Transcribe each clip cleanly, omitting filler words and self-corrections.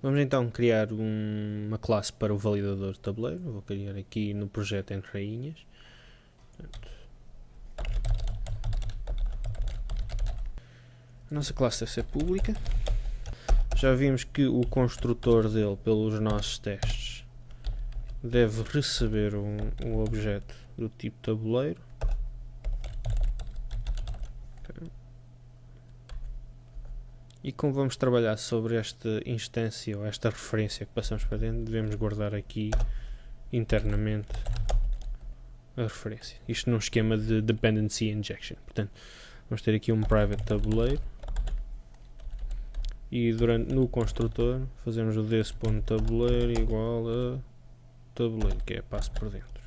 Vamos então criar uma classe para o validador de tabuleiro. Vou criar aqui no projeto em rainhas. A nossa classe deve ser pública. Já vimos que o construtor dele, pelos nossos testes, deve receber um objeto do tipo tabuleiro. Okay. E como vamos trabalhar sobre esta instância ou esta referência que passamos para dentro, devemos guardar aqui internamente a referência. Isto num esquema de dependency injection. Portanto, vamos ter aqui um private tabuleiro e no construtor fazemos o desse.tabuleiro igual a tabuleiro, que é passo por dentro.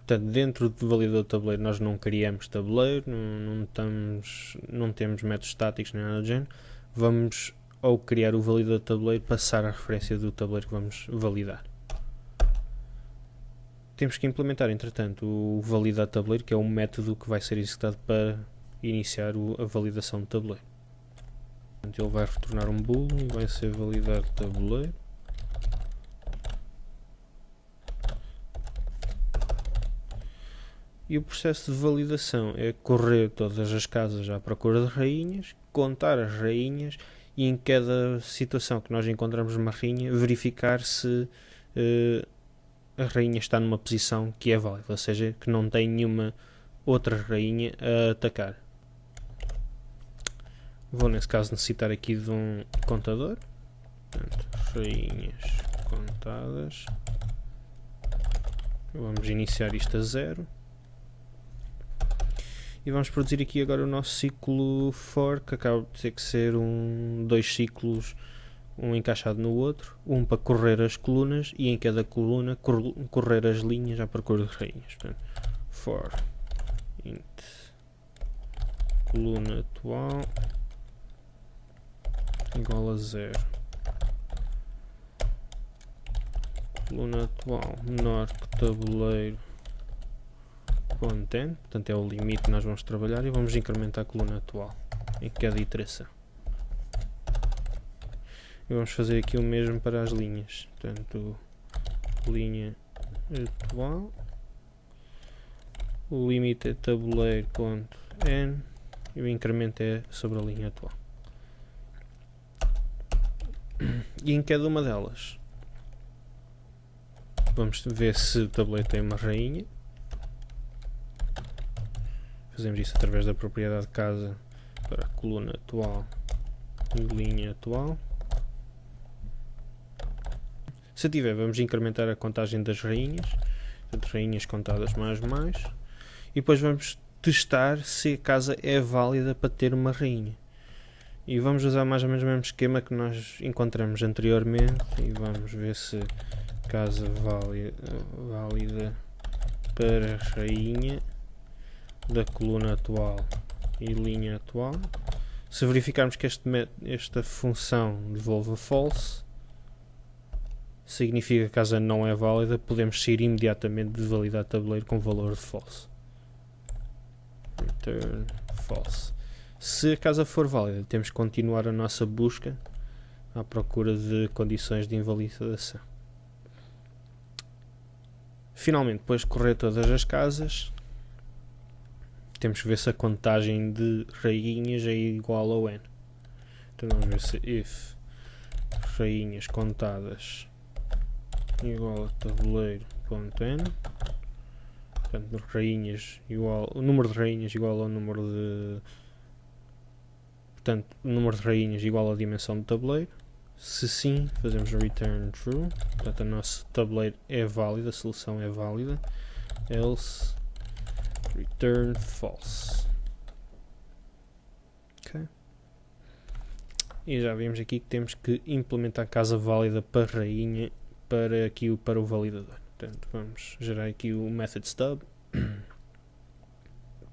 Portanto, dentro do validador de tabuleiro nós não criamos tabuleiro, não temos métodos estáticos nem nada do género. Vamos, ao criar o validador de tabuleiro, passar a referência do tabuleiro que vamos validar. Temos que implementar, entretanto, o validar tabuleiro, que é um método que vai ser executado para iniciar a validação do tabuleiro. Portanto, ele vai retornar um bool e vai ser validar tabuleiro. E o processo de validação é correr todas as casas à procura de rainhas, contar as rainhas e em cada situação que nós encontramos uma rainha, verificar se a rainha está numa posição que é válida, ou seja, que não tem nenhuma outra rainha a atacar. Vou nesse caso necessitar aqui de um contador. Portanto, rainhas contadas. Vamos iniciar isto a 0. E vamos produzir aqui agora o nosso ciclo for, que acaba de ter que ser dois ciclos, um encaixado no outro, um para correr as colunas e em cada coluna correr as linhas à procura de rainhas. Portanto, for int coluna atual igual a 0. Coluna atual menor que tabuleiro .n, portanto é o limite que nós vamos trabalhar, e vamos incrementar a coluna atual em cada iteração. E vamos fazer aqui o mesmo para as linhas, portanto linha atual, o limite é tabuleiro.n e o incremento é sobre a linha atual. E em cada uma delas vamos ver se o tabuleiro tem uma rainha. Fazemos isso através da propriedade casa para a coluna atual e linha atual. Se tiver, vamos incrementar a contagem das rainhas, portanto, rainhas contadas mais. E depois vamos testar se a casa é válida para ter uma rainha. E vamos usar mais ou menos o mesmo esquema que nós encontramos anteriormente. E vamos ver se casa válida para rainha da coluna atual e linha atual. Se verificarmos que esta função devolve false, significa que a casa não é válida, podemos sair imediatamente de validar tabuleiro com valor de false. Return false. Se a casa for válida, temos que continuar a nossa busca à procura de condições de invalidação. Finalmente, depois de correr todas as casas, temos que ver se a contagem de rainhas é igual ao n. Então vamos ver se if rainhas contadas igual a tabuleiro.n, portanto rainhas igual, o número de rainhas igual ao número de, portanto o número de rainhas igual à dimensão do tabuleiro. Se sim, fazemos return true, portanto a nossa tabuleiro é válida, a solução é válida. Else return false. Okay. E já vimos aqui que temos que implementar casa válida para rainha para o validador. Portanto, vamos gerar aqui o method stub.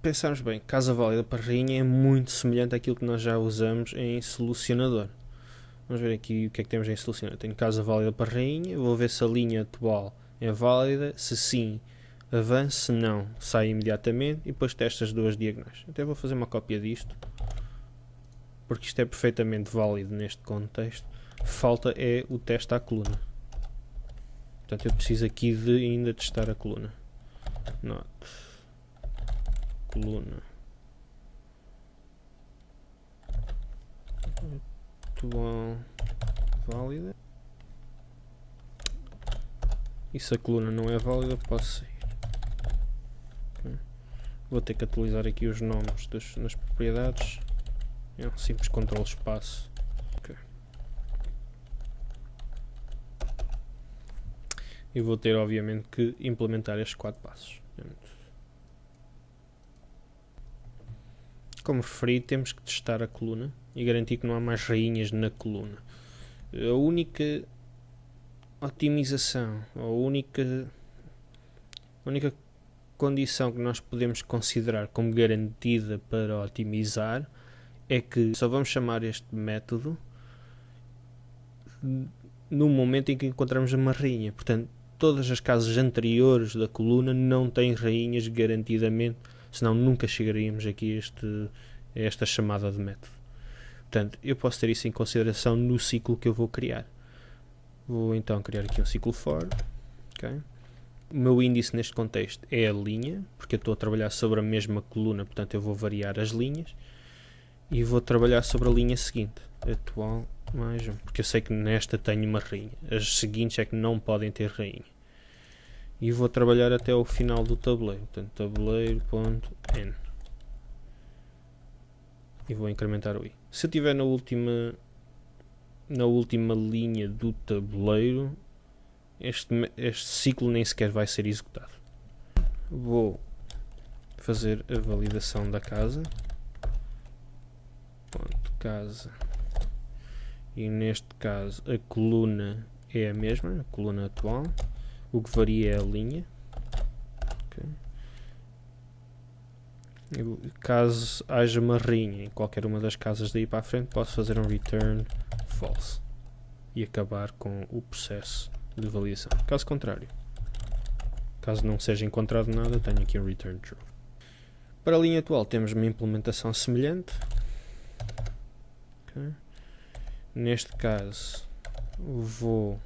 Pensarmos bem, casa válida para rainha é muito semelhante àquilo que nós já usamos em solucionador. Vamos ver aqui o que é que temos em solucionador. Tenho casa válida para rainha, vou ver se a linha atual é válida, se sim, avance, se não, sai imediatamente e depois testa as duas diagonais. Até vou fazer uma cópia disto porque isto é perfeitamente válido neste contexto. Falta é o teste à coluna. Portanto, eu preciso aqui de ainda testar a coluna. Not coluna atual válida. E se a coluna não é válida, posso sair. Okay. Vou ter que atualizar aqui os nomes nas propriedades. É um simples controle espaço. Okay. E vou ter obviamente que implementar estes 4 passos. Como referi, temos que testar a coluna e garantir que não há mais rainhas na coluna. A única otimização, a única condição que nós podemos considerar como garantida para otimizar é que só vamos chamar este método no momento em que encontramos uma rainha. Portanto, todas as casas anteriores da coluna não têm rainhas garantidamente, senão nunca chegaríamos aqui a esta chamada de método. Portanto, eu posso ter isso em consideração no ciclo que eu vou criar. Vou então criar aqui um ciclo for. Okay. O meu índice neste contexto é a linha, porque eu estou a trabalhar sobre a mesma coluna, portanto eu vou variar as linhas. E vou trabalhar sobre a linha seguinte, atual mais 1, porque eu sei que nesta tenho uma rainha. As seguintes é que não podem ter rainha. E vou trabalhar até ao final do tabuleiro, portanto tabuleiro.n. E vou incrementar o i. Se eu estiver na última linha do tabuleiro, este ciclo nem sequer vai ser executado. Vou fazer a validação da casa. Casa. E neste caso a coluna é a mesma, a coluna atual. O que varia é a linha. Okay. Caso haja uma rainha em qualquer uma das casas daí para a frente, posso fazer um return false e acabar com o processo de validação. Caso contrário, caso não seja encontrado nada, tenho aqui um return true. Para a linha atual temos uma implementação semelhante. Okay. Neste caso vou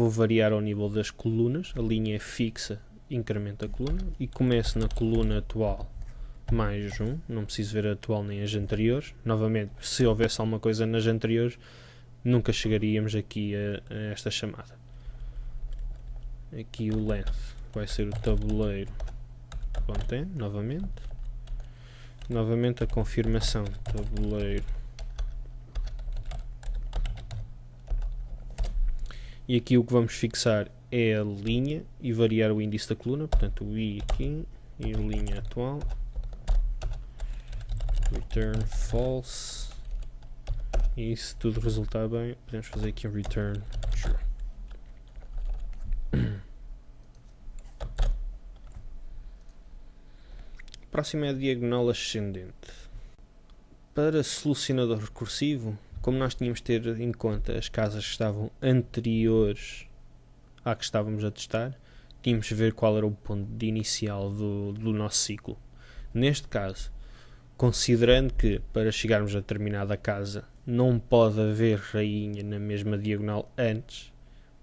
variar ao nível das colunas. A linha é fixa, incremento a coluna e começo na coluna atual mais 1, não preciso ver a atual nem as anteriores. Novamente, se houvesse alguma coisa nas anteriores, nunca chegaríamos aqui a esta chamada. Aqui o length vai ser o tabuleiro.n, novamente a confirmação tabuleiro. E aqui o que vamos fixar é a linha e variar o índice da coluna, portanto o i aqui e a linha atual. Return false. E se tudo resultar bem, podemos fazer aqui um return true. Próximo é a diagonal ascendente. Para solucionador recursivo, como nós tínhamos de ter em conta as casas que estavam anteriores à que estávamos a testar, tínhamos de ver qual era o ponto de inicial do nosso ciclo. Neste caso, considerando que para chegarmos a determinada casa não pode haver rainha na mesma diagonal antes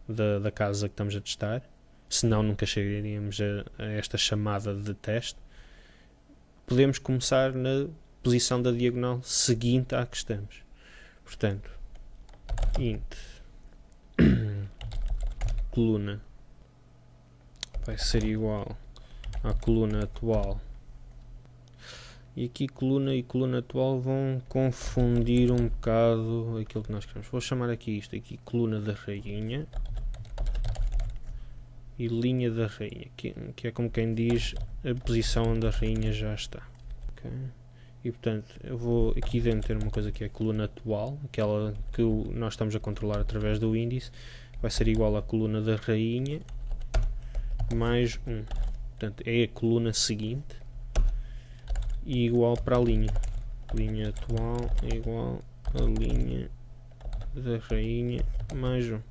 da casa que estamos a testar, senão nunca chegaríamos a esta chamada de teste, podemos começar na posição da diagonal seguinte à que estamos. Portanto, int coluna vai ser igual à coluna atual. E aqui coluna e coluna atual vão confundir um bocado aquilo que nós queremos. Vou chamar aqui isto aqui coluna da rainha e linha da rainha, que é como quem diz a posição onde a rainha já está. Okay? E portanto eu vou aqui dentro ter uma coisa que é a coluna atual, aquela que nós estamos a controlar através do índice, vai ser igual à coluna da rainha mais 1. Portanto é a coluna seguinte e igual para a linha. Linha atual é igual a linha da rainha mais 1. Ou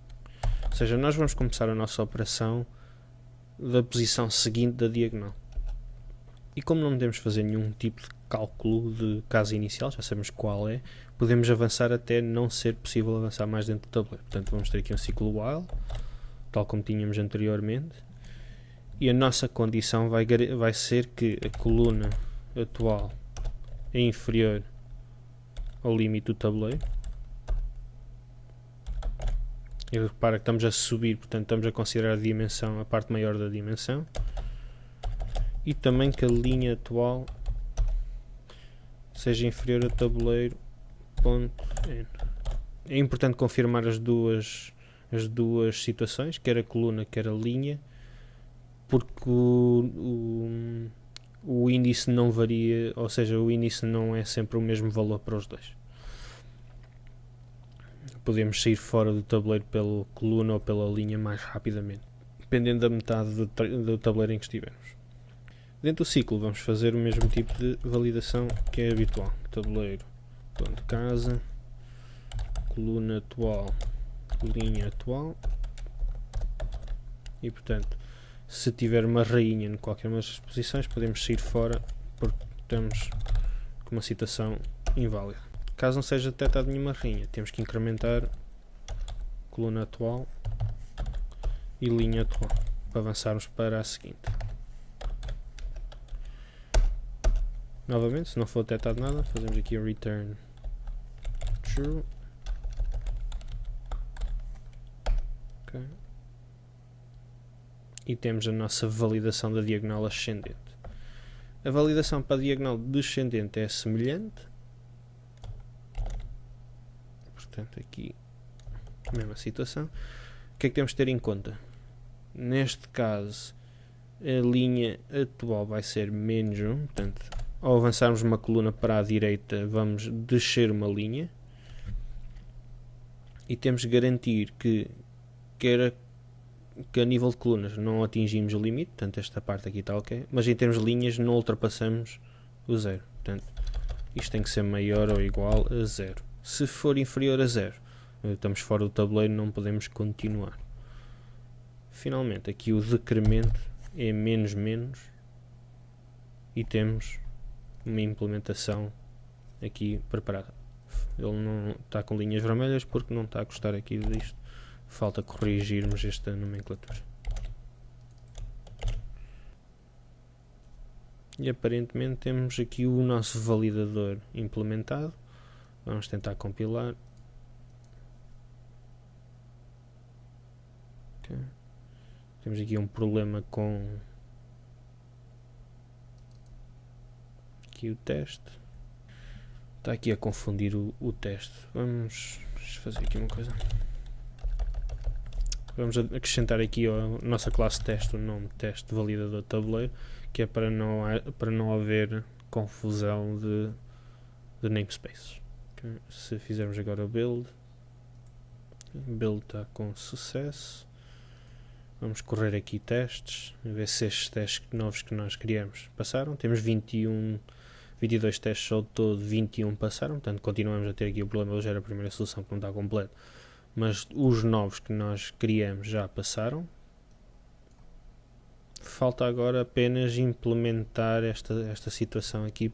seja, nós vamos começar a nossa operação da posição seguinte da diagonal. E como não podemos fazer nenhum tipo de cálculo de casa inicial, já sabemos qual é, podemos avançar até não ser possível avançar mais dentro do tabuleiro. Portanto, vamos ter aqui um ciclo while, tal como tínhamos anteriormente, e a nossa condição vai ser que a coluna atual é inferior ao limite do tabuleiro. E repara que estamos a subir, portanto estamos a considerar a dimensão, a parte maior da dimensão. E também que a linha atual seja inferior ao tabuleiro ponto N. É importante confirmar as duas situações, quer a coluna, quer a linha, porque o índice não varia, ou seja, o índice não é sempre o mesmo valor para os dois. Podemos sair fora do tabuleiro pela coluna ou pela linha mais rapidamente, dependendo da metade do tabuleiro em que estivermos. Dentro do ciclo vamos fazer o mesmo tipo de validação que é habitual. Tabuleiro, ponto casa, coluna atual, linha atual. E portanto, se tiver uma rainha em qualquer uma das posições, podemos sair fora porque estamos com uma situação inválida. Caso não seja detectada nenhuma rainha, temos que incrementar coluna atual e linha atual para avançarmos para a seguinte. Novamente, se não for detectado nada, fazemos aqui o return true. Okay. E temos a nossa validação da diagonal ascendente. A validação para a diagonal descendente é semelhante. Portanto, aqui a mesma situação. O que é que temos de ter em conta? Neste caso, a linha atual vai ser menos 1. Portanto, ao avançarmos uma coluna para a direita, vamos descer uma linha. E temos de garantir que a nível de colunas não atingimos o limite, portanto esta parte aqui está ok, mas em termos de linhas não ultrapassamos o 0, portanto isto tem que ser maior ou igual a 0. Se for inferior a 0, estamos fora do tabuleiro, não podemos continuar. Finalmente aqui o decremento é menos menos e temos uma implementação aqui preparada. Ele não está com linhas vermelhas porque não está a gostar aqui disto. Falta corrigirmos esta nomenclatura. E aparentemente temos aqui o nosso validador implementado. Vamos tentar compilar. Okay. Temos aqui um problema com aqui o teste. Está aqui a confundir o teste. Vamos fazer aqui uma coisa. Vamos acrescentar aqui a nossa classe teste o nome teste validador de tabuleiro, que é para não haver confusão de namespaces. Okay. Se fizermos agora o build está com sucesso. Vamos correr aqui testes, ver se estes testes novos que nós criamos passaram. Temos 22 testes ao todo, 21 passaram, portanto continuamos a ter aqui o problema, hoje era a primeira solução que não está completo. Mas os novos que nós criamos já passaram. Falta agora apenas implementar esta situação aqui